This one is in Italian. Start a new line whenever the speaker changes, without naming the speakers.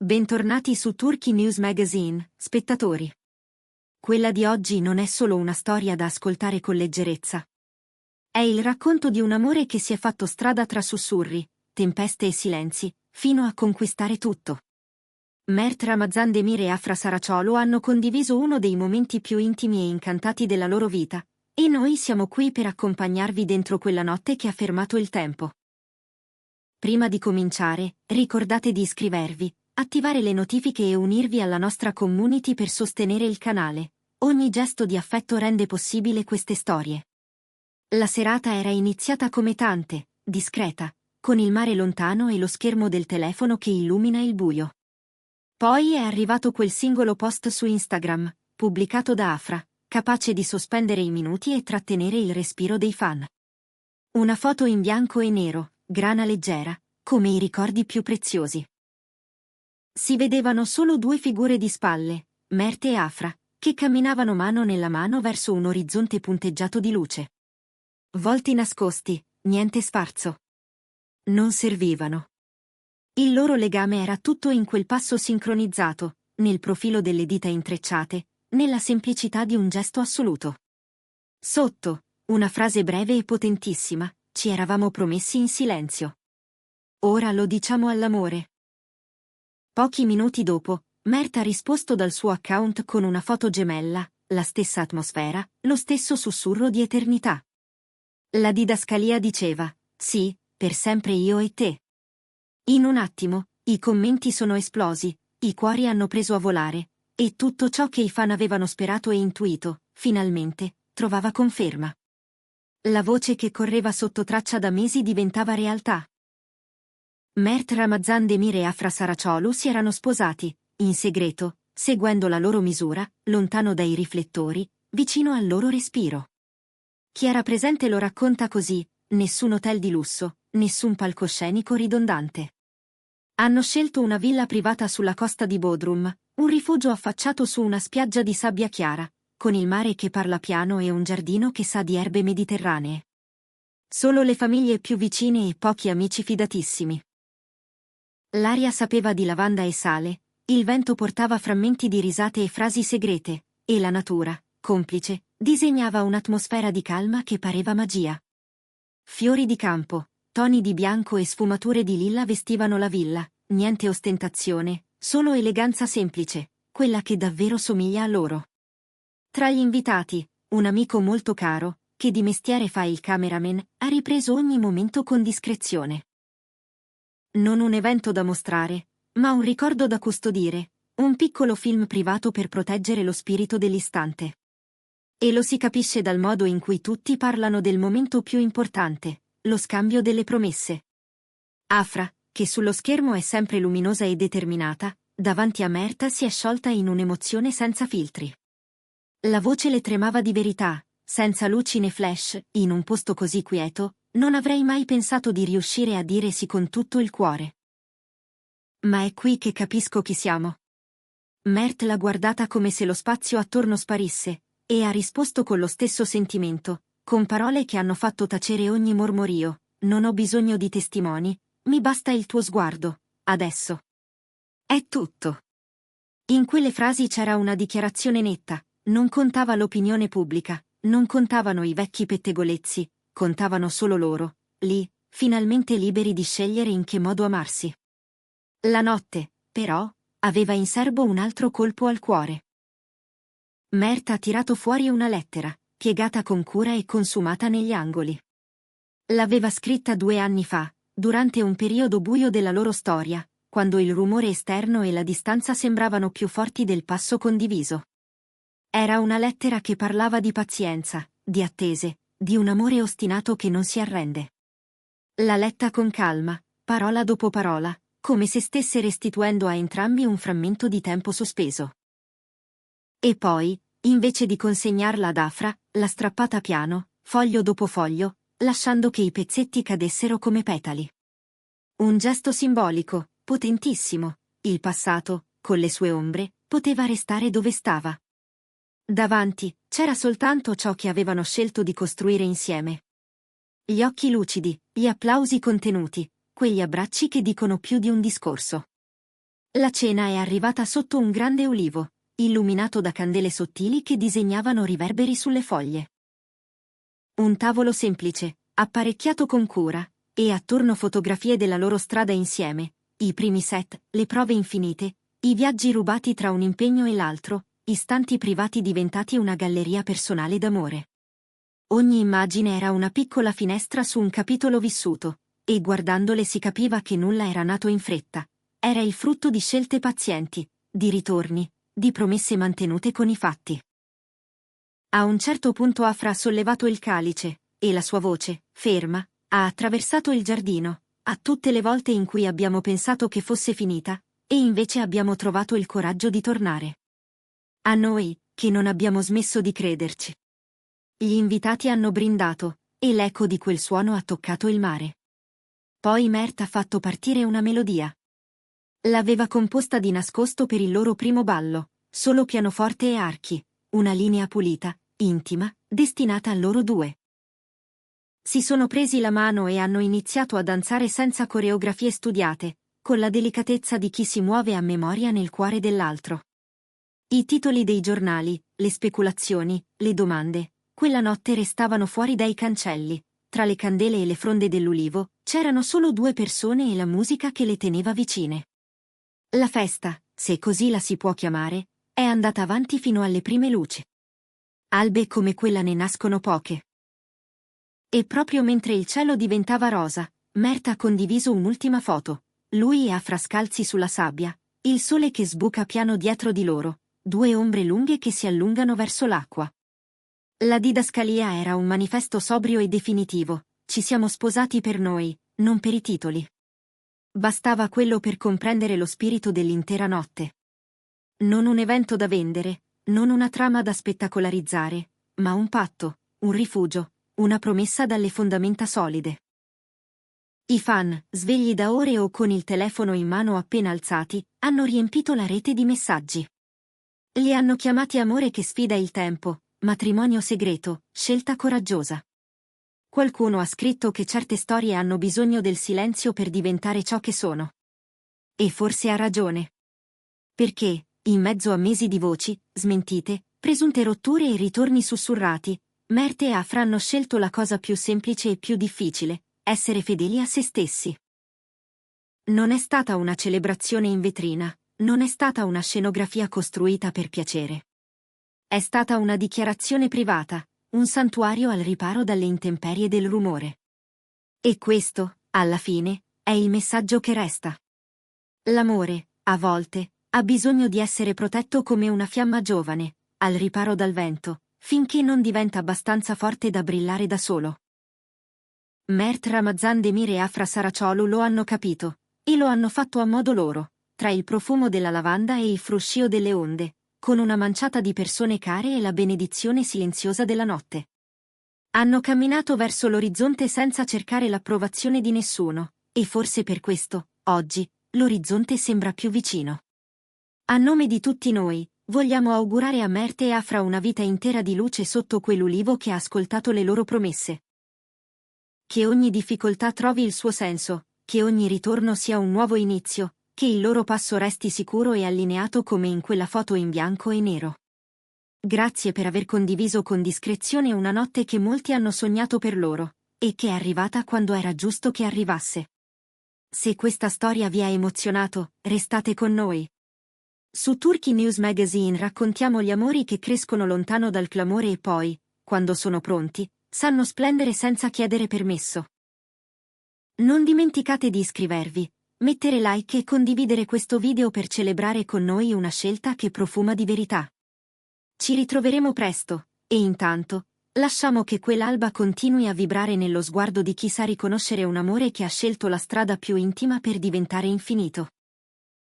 Bentornati su Turkey News Magazine, spettatori. Quella di oggi non è solo una storia da ascoltare con leggerezza. È il racconto di un amore che si è fatto strada tra sussurri, tempeste e silenzi, fino a conquistare tutto. Mert Ramazan Demir e Afra Saraciolo hanno condiviso uno dei momenti più intimi e incantati della loro vita, e noi siamo qui per accompagnarvi dentro quella notte che ha fermato il tempo. Prima di cominciare, ricordate di iscrivervi, attivare le notifiche e unirvi alla nostra community per sostenere il canale. Ogni gesto di affetto rende possibile queste storie. La serata era iniziata come tante, discreta, con il mare lontano e lo schermo del telefono che illumina il buio. Poi è arrivato quel singolo post su Instagram, pubblicato da Afra, capace di sospendere i minuti e trattenere il respiro dei fan. Una foto in bianco e nero, grana leggera, come i ricordi più preziosi. Si vedevano solo due figure di spalle, Mert e Afra, che camminavano mano nella mano verso un orizzonte punteggiato di luce. Volti nascosti, niente sfarzo. Non servivano. Il loro legame era tutto in quel passo sincronizzato, nel profilo delle dita intrecciate, nella semplicità di un gesto assoluto. Sotto, una frase breve e potentissima, ci eravamo promessi in silenzio. Ora lo diciamo all'amore. Pochi minuti dopo, Mert ha risposto dal suo account con una foto gemella, la stessa atmosfera, lo stesso sussurro di eternità. La didascalia diceva, sì, per sempre io e te. In un attimo, i commenti sono esplosi, i cuori hanno preso a volare, e tutto ciò che i fan avevano sperato e intuito, finalmente, trovava conferma. La voce che correva sotto traccia da mesi diventava realtà. Mert Ramazan Demir e Afra Saraciolo si erano sposati, in segreto, seguendo la loro misura, lontano dai riflettori, vicino al loro respiro. Chi era presente lo racconta così: nessun hotel di lusso, nessun palcoscenico ridondante. Hanno scelto una villa privata sulla costa di Bodrum, un rifugio affacciato su una spiaggia di sabbia chiara, con il mare che parla piano e un giardino che sa di erbe mediterranee. Solo le famiglie più vicine e pochi amici fidatissimi. L'aria sapeva di lavanda e sale, il vento portava frammenti di risate e frasi segrete, e la natura, complice, disegnava un'atmosfera di calma che pareva magia. Fiori di campo, toni di bianco e sfumature di lilla vestivano la villa, niente ostentazione, solo eleganza semplice, quella che davvero somiglia a loro. Tra gli invitati, un amico molto caro, che di mestiere fa il cameraman, ha ripreso ogni momento con discrezione. Non un evento da mostrare, ma un ricordo da custodire, un piccolo film privato per proteggere lo spirito dell'istante. E lo si capisce dal modo in cui tutti parlano del momento più importante, lo scambio delle promesse. Afra, che sullo schermo è sempre luminosa e determinata, davanti a Mert si è sciolta in un'emozione senza filtri. La voce le tremava di verità, senza luci né flash, in un posto così quieto, non avrei mai pensato di riuscire a dire sì con tutto il cuore. Ma è qui che capisco chi siamo. Mert l'ha guardata come se lo spazio attorno sparisse, e ha risposto con lo stesso sentimento, con parole che hanno fatto tacere ogni mormorio: non ho bisogno di testimoni, mi basta il tuo sguardo, adesso. È tutto. In quelle frasi c'era una dichiarazione netta, non contava l'opinione pubblica, non contavano i vecchi pettegolezzi, contavano solo loro, lì, finalmente liberi di scegliere in che modo amarsi. La notte, però, aveva in serbo un altro colpo al cuore. Mert ha tirato fuori una lettera, piegata con cura e consumata negli angoli. L'aveva scritta 2 anni fa, durante un periodo buio della loro storia, quando il rumore esterno e la distanza sembravano più forti del passo condiviso. Era una lettera che parlava di pazienza, di attese, di un amore ostinato che non si arrende. L'ha letta con calma, parola dopo parola, come se stesse restituendo a entrambi un frammento di tempo sospeso. E poi, invece di consegnarla ad Afra, l'ha strappata piano, foglio dopo foglio, lasciando che i pezzetti cadessero come petali. Un gesto simbolico, potentissimo. Il passato, con le sue ombre, poteva restare dove stava. Davanti, c'era soltanto ciò che avevano scelto di costruire insieme. Gli occhi lucidi, gli applausi contenuti, quegli abbracci che dicono più di un discorso. La cena è arrivata sotto un grande ulivo, illuminato da candele sottili che disegnavano riverberi sulle foglie. Un tavolo semplice, apparecchiato con cura, e attorno fotografie della loro strada insieme, i primi set, le prove infinite, i viaggi rubati tra un impegno e l'altro, istanti privati diventati una galleria personale d'amore. Ogni immagine era una piccola finestra su un capitolo vissuto, e guardandole si capiva che nulla era nato in fretta. Era il frutto di scelte pazienti, di ritorni, di promesse mantenute con i fatti. A un certo punto Afra ha sollevato il calice, e la sua voce, ferma, ha attraversato il giardino, a tutte le volte in cui abbiamo pensato che fosse finita, e invece abbiamo trovato il coraggio di tornare. A noi, che non abbiamo smesso di crederci. Gli invitati hanno brindato, e l'eco di quel suono ha toccato il mare. Poi Mert ha fatto partire una melodia. L'aveva composta di nascosto per il loro primo ballo, solo pianoforte e archi, una linea pulita, intima, destinata a loro due. Si sono presi la mano e hanno iniziato a danzare senza coreografie studiate, con la delicatezza di chi si muove a memoria nel cuore dell'altro. I titoli dei giornali, le speculazioni, le domande, quella notte restavano fuori dai cancelli. Tra le candele e le fronde dell'ulivo, c'erano solo due persone e la musica che le teneva vicine. La festa, se così la si può chiamare, è andata avanti fino alle prime luci. Albe come quella ne nascono poche. E proprio mentre il cielo diventava rosa, Mert ha condiviso un'ultima foto. Lui e Afra scalzi sulla sabbia, il sole che sbuca piano dietro di loro, due ombre lunghe che si allungano verso l'acqua. La didascalia era un manifesto sobrio e definitivo. Ci siamo sposati per noi, non per i titoli. Bastava quello per comprendere lo spirito dell'intera notte. Non un evento da vendere, non una trama da spettacolarizzare, ma un patto, un rifugio, una promessa dalle fondamenta solide. I fan, svegli da ore o con il telefono in mano appena alzati, hanno riempito la rete di messaggi. Li hanno chiamati amore che sfida il tempo, matrimonio segreto, scelta coraggiosa. Qualcuno ha scritto che certe storie hanno bisogno del silenzio per diventare ciò che sono. E forse ha ragione. Perché, in mezzo a mesi di voci, smentite, presunte rotture e ritorni sussurrati, Mert e Afra hanno scelto la cosa più semplice e più difficile, essere fedeli a se stessi. Non è stata una celebrazione in vetrina, non è stata una scenografia costruita per piacere. È stata una dichiarazione privata, un santuario al riparo dalle intemperie del rumore. E questo, alla fine, è il messaggio che resta. L'amore, a volte, ha bisogno di essere protetto come una fiamma giovane, al riparo dal vento, finché non diventa abbastanza forte da brillare da solo. Mert Ramazan Demir e Afra Saraciolu lo hanno capito, e lo hanno fatto a modo loro, tra il profumo della lavanda e il fruscio delle onde, con una manciata di persone care e la benedizione silenziosa della notte. Hanno camminato verso l'orizzonte senza cercare l'approvazione di nessuno, e forse per questo, oggi, l'orizzonte sembra più vicino. A nome di tutti noi, vogliamo augurare a Mert e Afra una vita intera di luce sotto quell'ulivo che ha ascoltato le loro promesse. Che ogni difficoltà trovi il suo senso, che ogni ritorno sia un nuovo inizio, che il loro passo resti sicuro e allineato come in quella foto in bianco e nero. Grazie per aver condiviso con discrezione una notte che molti hanno sognato per loro, e che è arrivata quando era giusto che arrivasse. Se questa storia vi ha emozionato, restate con noi. Su Turkey News Magazine raccontiamo gli amori che crescono lontano dal clamore e poi, quando sono pronti, sanno splendere senza chiedere permesso. Non dimenticate di iscrivervi, mettere like e condividere questo video per celebrare con noi una scelta che profuma di verità. Ci ritroveremo presto, e intanto, lasciamo che quell'alba continui a vibrare nello sguardo di chi sa riconoscere un amore che ha scelto la strada più intima per diventare infinito.